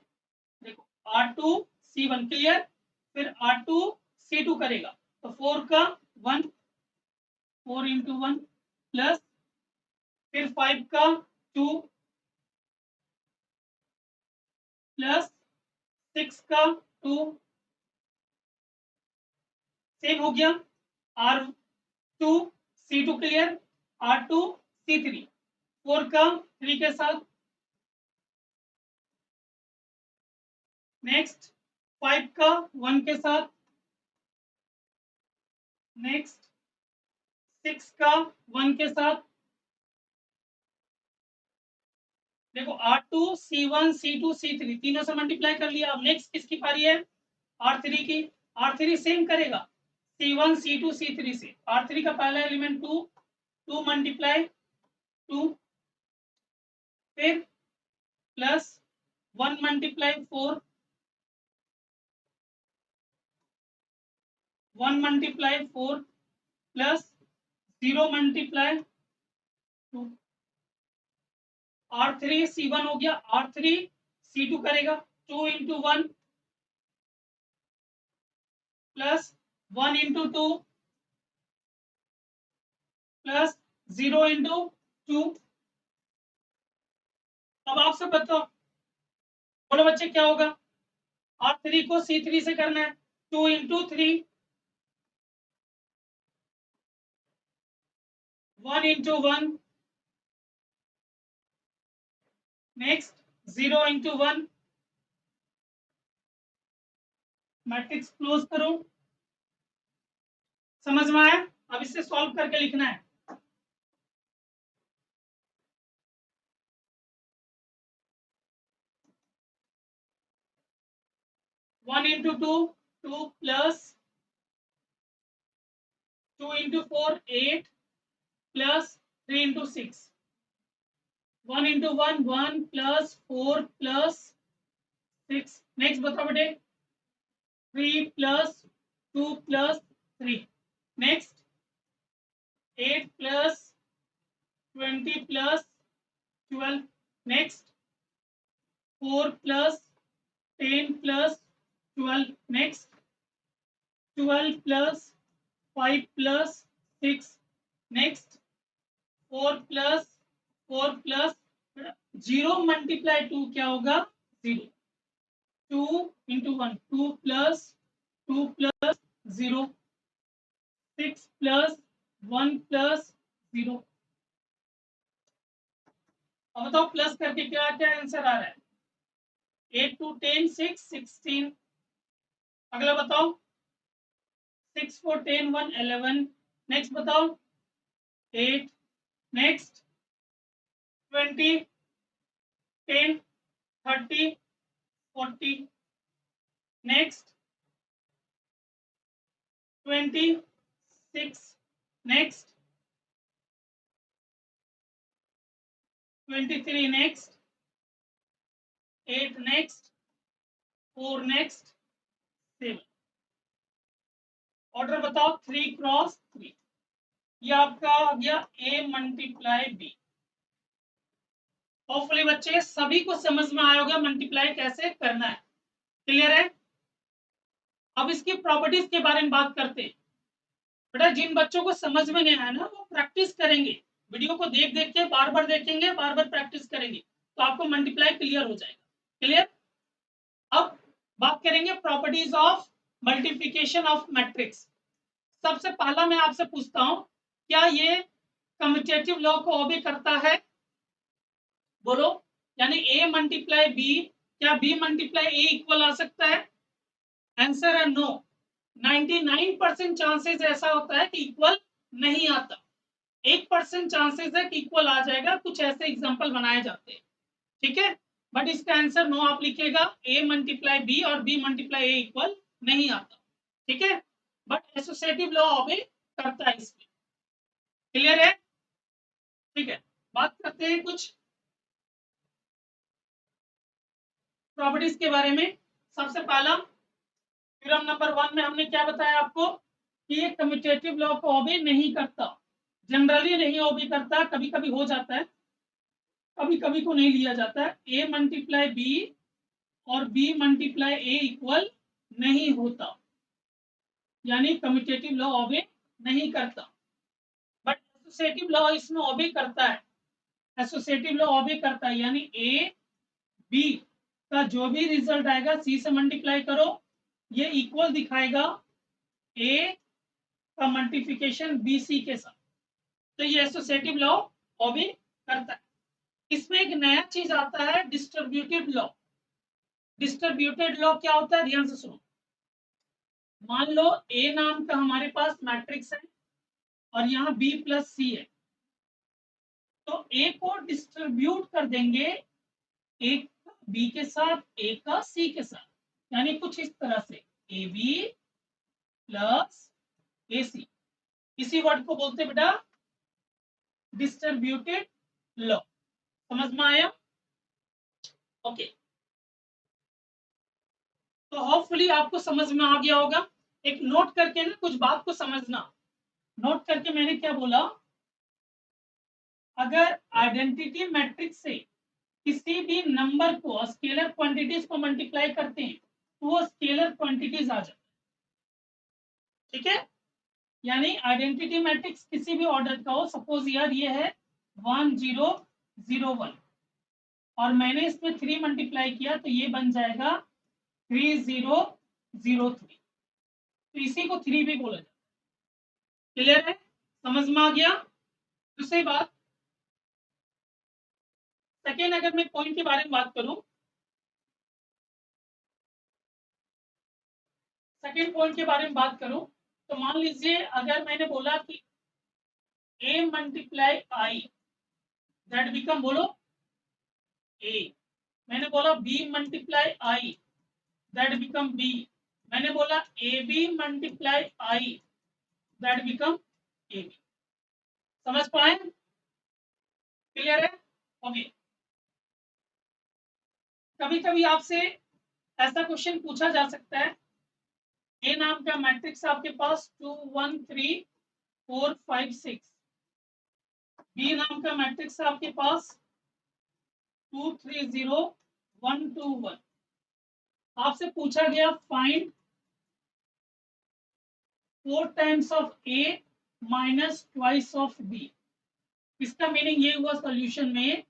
देखो R2 C1 क्लियर, फिर R2 C2 करेगा तो 4 का 1 4 इंटू 1 प्लस फिर 5 का 2 प्लस 6 का 2। सेम हो गया R2 C2 clear, R2 C3 4 का 3 के साथ, नेक्स्ट 5 का 1 के साथ, नेक्स्ट 6 का 1 के साथ। देखो R2 C1 C2 C3 तीनों से मल्टीप्लाई कर लिया। अब नेक्स्ट किसकी पारी है? R3 की। R3 सेम करेगा C1 C2 C3 से। R3 का पहला एलिमेंट 2 2 मल्टीप्लाई 2 फिर plus 1 multiply 4, 1 multiply 4 plus 0 multiply 2, R3 C1 हो गया, R3 C2 करेगा 2 into 1 plus 1 into 2 plus 0 into 2। अब आप सब बताओ, बोलो बच्चे क्या होगा? R3 को C3 से करना है, 2 into 3, 1 into 1, next 0 into 1, matrix close करो। समझ में आया? अब इसे सॉल्व करके लिखना है। One into two, 2 plus 2 into 4, 8 plus 3 into 6, 1 into 1, 1 plus 4 plus 6। Next बताओ बेटे, 3 plus 2 plus 3, next 8 plus 20 plus 12, next 4 plus 10 plus 12, next 12 plus 5 plus 6, next 4 plus 4 plus 0 multiply 2 क्या होगा? 0। 2 इंटू 1, 2 प्लस 0, 6 प्लस 1 प्लस 0। अब बताओ plus करके क्या क्या answer आ रहा है? 8 टू 10, 6, 16। अगला बताओ, 6 4 10, 1 11। नेक्स्ट बताओ 8, next 20, 10, 30, 40, next 26, next 23, next 8, next 4, next 7। Order बताओ 3 क्रॉस 3। ये आपका आ गया A मल्टीप्लाई B। होपफुली बच्चे सभी को समझ में आया होगा मल्टीप्लाई कैसे करना है। क्लियर है? अब इसकी प्रॉपर्टीज के बारे में बात करते हैं। बेटा जिन बच्चों को समझ में नहीं आया ना, वो प्रैक्टिस करेंगे, वीडियो को देख देख के बार बार देखेंगे, बार बार प्रैक्टिस करेंगे, तो आपको मल्टीप्लाई क्लियर हो जाएगा। क्लियर? अब बात करेंगे properties of multiplication of matrix. सबसे पहला मैं आपसे पूछता हूं, क्या ये कम्यूटेटिव लॉ को ओबे करता है? बोलो। यानी A मल्टीप्लाई B, क्या B मल्टीप्लाई A इक्वल आ सकता है? आंसर है नो। 99% चांसेस ऐसा होता है कि इक्वल नहीं आता, 1% चांसेस है कि इक्वल आ जाएगा। कुछ ऐसे एग्जांपल बनाए जाते हैं, ठीक है, बट इसका आंसर नो आप लिखिएगा। A मल्टीप्लाई B और B मल्टीप्लाई A इक्वल नहीं आता, ठीक है, बट एसोसिएटिव लॉ ओबे करता है इसमें। क्लियर है? ठीक है, बात करते हैं कुछ प्रॉपर्टीज के बारे में। सबसे पहला थ्योरम नंबर 1 में हमने क्या बताया आपको कि ये कम्यूटेटिव लॉ को ओबे नहीं करता, जनरली नहीं ओबे करता, कभी कभी हो जाता है, कभी कभी को नहीं लिया जाता है। A मल्टीप्लाई B और B मल्टीप्लाई A इक्वल नहीं होता, यानी कम्यूटेटिव लॉ ओबे नहीं करता, बट एसोसिएटिव लॉ इसमें ओबे करता है। एसोसिएटिव लॉ ओबे करता है, यानी A B का जो भी रिजल्ट आएगा C से मल्टीप्लाई करो, ये इक्वल दिखाएगा A का मल्टीप्लिकेशन BC के साथ, तो ये एसोसिएटिव लॉ ओबे करता है। इसमें एक नया चीज आता है, डिस्ट्रीब्यूटिव लॉ। डिस्ट्रीब्यूटेड लॉ क्या होता है? ध्यान से सुनो। मान लो A नाम का हमारे पास मैट्रिक्स है और यहाँ B प्लस C है, तो A को डिस्ट्रीब्यूट कर देंगे, एक B के साथ, एक का C के साथ, यानी कुछ इस तरह से AB प्लस AC। इसी वर्ड को बोलते हैं बेटा डिस्ट्रीब्यूटेड लॉ। समझ में आया? ओके, तो होपफुली आपको समझ में आ गया होगा। एक नोट करके ना कुछ बात को समझना, नोट करके मैंने क्या बोला, अगर आइडेंटिटी मैट्रिक्स से किसी भी नंबर को स्केलर क्वांटिटीज को मल्टीप्लाई करते हैं तो वो स्केलर क्वांटिटीज आ जाते हैं, ठीक है। यानी आइडेंटिटी मैट्रिक्स किसी भी ऑर्डर का हो, सपोज यार ये है 1001 और मैंने इसमें 3 मल्टीप्लाई किया तो ये बन जाएगा 3003, तो इसी को 3 भी बोला जाता है। क्लियर है, समझ में आ गया। दूसरी बात, सेकेंड अगर मैं पॉइंट के बारे में बात करूं, सेकेंड पॉइंट के बारे में बात करूं तो मान लीजिए अगर मैंने बोला कि a multiply I that become, बोलो a, मैंने बोला b multiply I that become b, मैंने बोला ab multiply I that become ab। समझ पाए, क्लियर है, ओके। कभी कभी आपसे ऐसा क्वेश्चन पूछा जा सकता है, ए नाम का मैट्रिक्स आपके पास 2 1 3 4 5 6, बी नाम का मैट्रिक्स आपके पास 2 3 0 1 2 1, आपसे पूछा गया find 4 times of A minus twice of B. इसका मीनिंग ये हुआ सॉल्यूशन में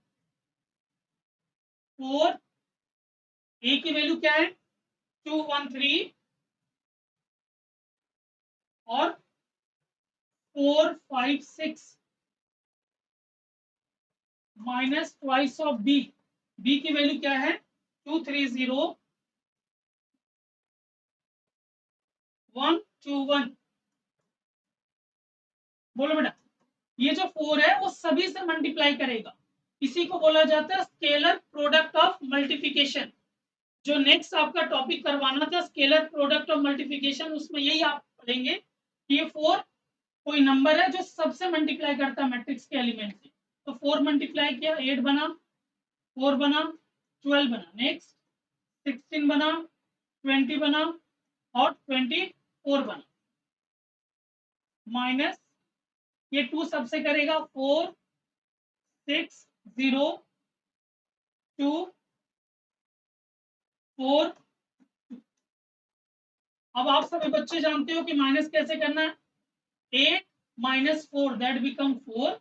4, ए की वैल्यू क्या है 213 और 4 5 6 minus twice of B, B की वैल्यू क्या है 230 121। बोलो बेटा, ये जो 4 है वो सभी से मल्टीप्लाई करेगा, इसी को बोला जाता है स्केलर प्रोडक्ट ऑफ मल्टीप्लिकेशन। जो नेक्स्ट आपका टॉपिक करवाना था स्केलर प्रोडक्ट ऑफ मल्टीप्लिकेशन, उसमें यही आप पढ़ेंगे कि ये 4 कोई नंबर है जो सबसे मल्टीप्लाई करता है मैट्रिक्स के एलिमेंट से। तो 4 मल्टीप्लाई किया 8 बना, 4 बना 12 बना, नेक्स्ट 16 बना, 20 बना और 24 बना, माइनस ये 2 सबसे करेगा 4 6 0 2 4। अब आप सभी बच्चे जानते हो कि माइनस कैसे करना है, 8 minus 4 that become 4,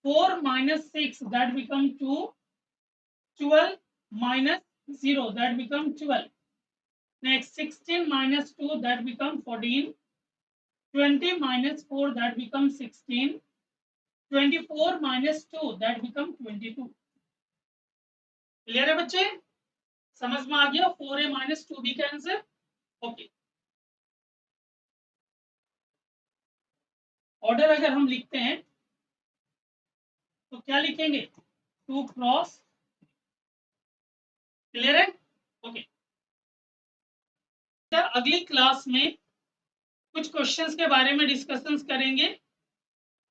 4 minus 6 that become 2, 12 minus 0 that become 12, next 16 minus 2 that become 14, 20 minus 4 that become 16, 24 minus 2 that become 22। Clear है बच्चे, समझ में आ गया 4a माइनस 2b का आंसर, ओके। ऑर्डर अगर हम लिखते हैं तो क्या लिखेंगे 2 क्रॉस, क्लियर है, ओके। अगली क्लास में कुछ क्वेश्चंस के बारे में डिस्कशंस करेंगे,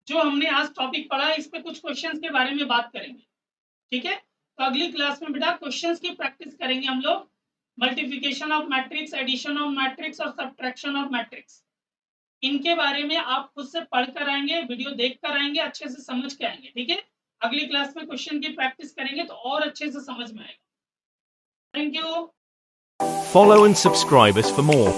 जो हमने आज टॉपिक पढ़ा इस पे कुछ क्वेश्चंस के बारे में बात करेंगे, ठीक है। तो अगली क्लास में बेटा क्वेश्चंस की प्रैक्टिस करेंगे हम लोग, multiplication of matrix, addition of matrix और सब्ट्रैक्शन ऑफ मैट्रिक्स, इनके बारे में आप खुद से पढ़ कर आएंगे, वीडियो देख कर आएंगे, अच्छे से समझ के आएंगे, ठीक है। अगली क्लास में क्वेश्चन की प्रैक्टिस करेंगे तो और अच्छे से समझ में आएगा। Thank you. Follow and subscribe us for more.